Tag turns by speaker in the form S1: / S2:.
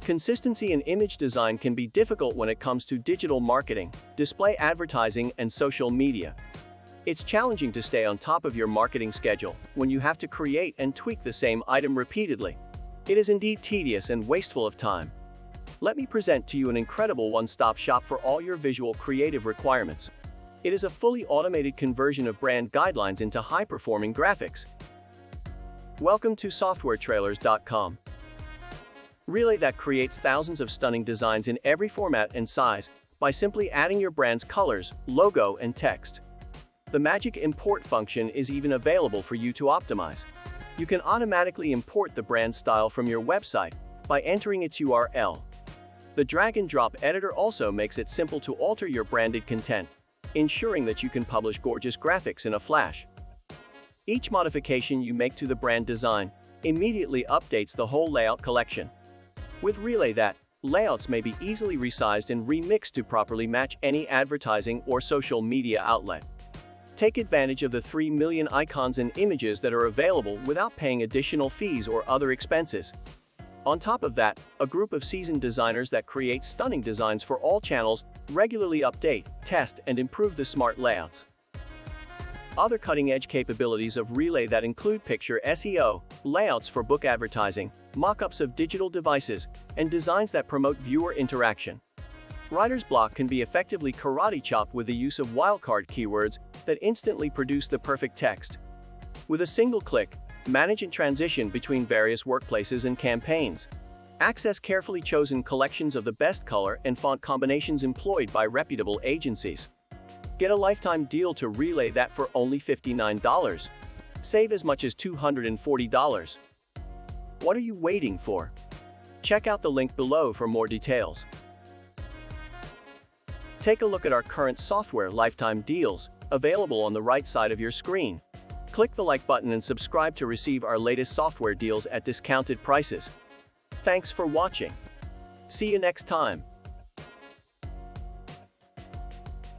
S1: Consistency in image design can be difficult when it comes to digital marketing, display advertising, and social media. It's challenging to stay on top of your marketing schedule when you have to create and tweak the same item repeatedly. It is indeed tedious and wasteful of time. Let me present to you an incredible one-stop shop for all your visual creative requirements. It is a fully automated conversion of brand guidelines into high-performing graphics. Welcome to SoftwareTrailers.com. RelayThat creates thousands of stunning designs in every format and size by simply adding your brand's colors, logo, and text. The magic import function is even available for you to optimize. You can automatically import the brand style from your website by entering its URL. The drag-and-drop editor also makes it simple to alter your branded content, ensuring that you can publish gorgeous graphics in a flash. Each modification you make to the brand design immediately updates the whole layout collection. With RelayThat, layouts may be easily resized and remixed to properly match any advertising or social media outlet. Take advantage of the 3 million icons and images that are available without paying additional fees or other expenses. On top of that, a group of seasoned designers that create stunning designs for all channels regularly update, test, and improve the smart layouts. Other cutting-edge capabilities of RelayThat include picture SEO, layouts for book advertising, mock-ups of digital devices, and designs that promote viewer interaction. Writer's block can be effectively karate chopped with the use of wildcard keywords that instantly produce the perfect text. With a single click, manage and transition between various workplaces and campaigns. Access carefully chosen collections of the best color and font combinations employed by reputable agencies. Get a lifetime deal to RelayThat for only $59. Save as much as $240. What are you waiting for? Check out the link below for more details. Take a look at our current software lifetime deals, available on the right side of your screen. Click the like button and subscribe to receive our latest software deals at discounted prices. Thanks for watching. See you next time.